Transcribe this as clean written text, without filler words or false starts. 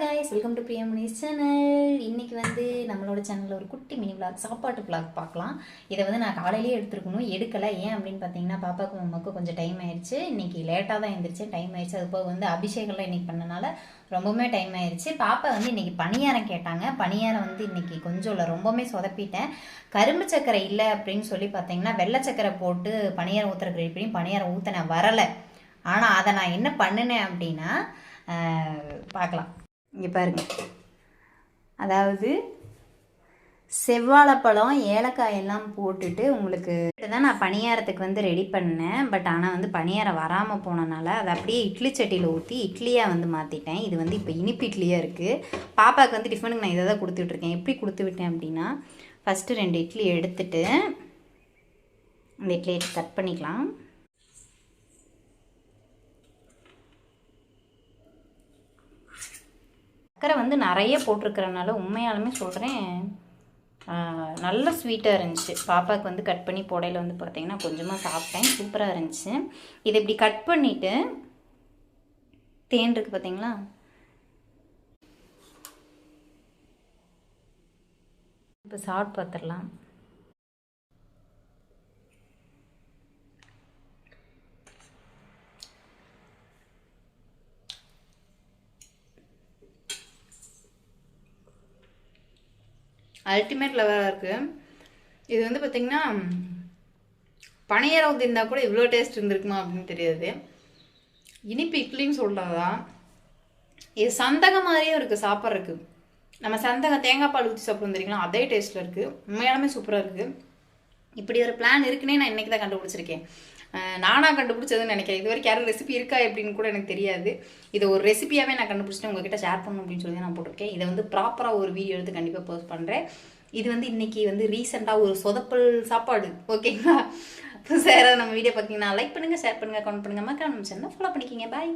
guys, welcome to Priya Muni's channel. இன்னைக்கு வந்து நம்மளோட சேனல்ல ஒரு குட்டி மினி vlog சாப்பாட்டு vlog பார்க்கலாம். இதை வந்து நான் காலையிலேயே எடுத்துருக்கணும், எடுக்கல. ஏன் அப்படின்னு பார்த்தீங்கன்னா பாப்பாக்கும் அம்மாக்கும் கொஞ்சம் டைம் ஆயிடுச்சு. இன்னைக்கு லேட்டாக தான் எழுந்திரிச்சேன், டைம் ஆயிடுச்சு. அது போக வந்து அபிஷேகம்லாம் இன்னைக்கு பண்ணனால ரொம்பவுமே டைம் ஆயிடுச்சு. பாப்பா வந்து இன்னைக்கு பணியாரம் கேட்டாங்க. பணியாரம் வந்து இன்னைக்கு கொஞ்சம் இல்லை, ரொம்பவுமே சொதப்பிட்டேன். கரும்பு சக்கரை இல்லை அப்படின்னு சொல்லி பார்த்தீங்கன்னா வெள்ளை சக்கரை போட்டு பணியாரம் ஊற்றுறக்கு ரெடி பண்ணி பணியாரம் ஊற்றினேன், வரலை. ஆனால் அதை நான் என்ன பண்ணினேன் அப்படின்னா பார்க்கலாம். இங்கே பாருங்க, அதாவது செவ்வாழைப்பழம் ஏலக்காய் எல்லாம் போட்டுட்டு உங்களுக்கு தான் நான் பணியாரத்துக்கு வந்து ரெடி பண்ணேன். பட் ஆனால் வந்து பணியாரம் வராமல் போனனால அதை அப்படியே இட்லி சட்டியில் ஊற்றி இட்லியாக வந்து மாற்றிட்டேன். இது வந்து இப்போ இனிப்பு இட்லியாக இருக்குது. பாப்பாவுக்கு வந்து டிஃபனுக்கு நான் இதை தான் கொடுத்து விட்ருக்கேன். எப்படி கொடுத்து விட்டேன் அப்படின்னா, ஃபஸ்ட்டு 2 இட்லி எடுத்துட்டு அந்த இட்லியை கட் பண்ணிக்கலாம். சக்கரை வந்து நிறைய போட்டிருக்கிறனால உண்மையாலுமே சொல்கிறேன் நல்ல ஸ்வீட்டாக இருந்துச்சு. பாப்பாவுக்கு வந்து கட் பண்ணி போடையில் வந்து பார்த்தீங்கன்னா கொஞ்சமாக சாப்பிட்டேன், சூப்பராக இருந்துச்சு. இதை இப்படி கட் பண்ணிவிட்டு தேன் இருக்குது பார்த்தீங்களா, இப்போ சாப்பிட்டு பார்த்துடலாம். அல்டிமேட் லெவலாக இருக்குது. இது வந்து பார்த்திங்கன்னா பணியாரம் ஊற்றிருந்தால் கூட இவ்வளோ டேஸ்ட் இருந்திருக்குமா அப்படின்னு தெரியாது. இனிப்பு இட்லின்னு சொல்கிறதா, இது சந்தகம் மாதிரியும் இருக்குது சாப்பிட்றதுக்கு. நம்ம சந்தகம் தேங்காய் பால் ஊற்றி சாப்பிட்றோம் தெரியுங்களா, அதே டேஸ்ட்டில் இருக்குது. உண்மையாலுமே சூப்பராக இருக்குது. இப்படி ஒரு பிளான் இருக்குன்னே நான் இன்றைக்கி தான் கண்டுபிடிச்சிருக்கேன். நானாக கண்டுபிடிச்சதுன்னு நினைக்கிறேன். இது வரைக்கும் யாரும் ரெசிபி இருக்கா எப்படின்னு கூட எனக்கு தெரியாது. இதை ஒரு ரெசிபியாகவே நான் கண்டுபிடிச்சிட்டு உங்ககிட்ட ஷேர் பண்ணணும் அப்படின்னு சொல்லி நான் போட்டிருக்கேன். இதை வந்து ப்ராப்பராக ஒரு வீடியோ எடுத்து கண்டிப்பாக போஸ்ட் பண்ணுறேன். இது வந்து இன்றைக்கி வந்து ரீசெண்டாக ஒரு சொதப்பல் சாப்பாடு, ஓகேங்களா? இப்போ சார் நம்ம வீடியோ பார்த்தீங்கன்னா லைக் பண்ணுங்கள், ஷேர் பண்ணுங்கள், கமெண்ட் பண்ணுங்கள், மக்கள் நம்ம சேனலை ஃபாலோ பண்ணிக்கிங்க. பாய்.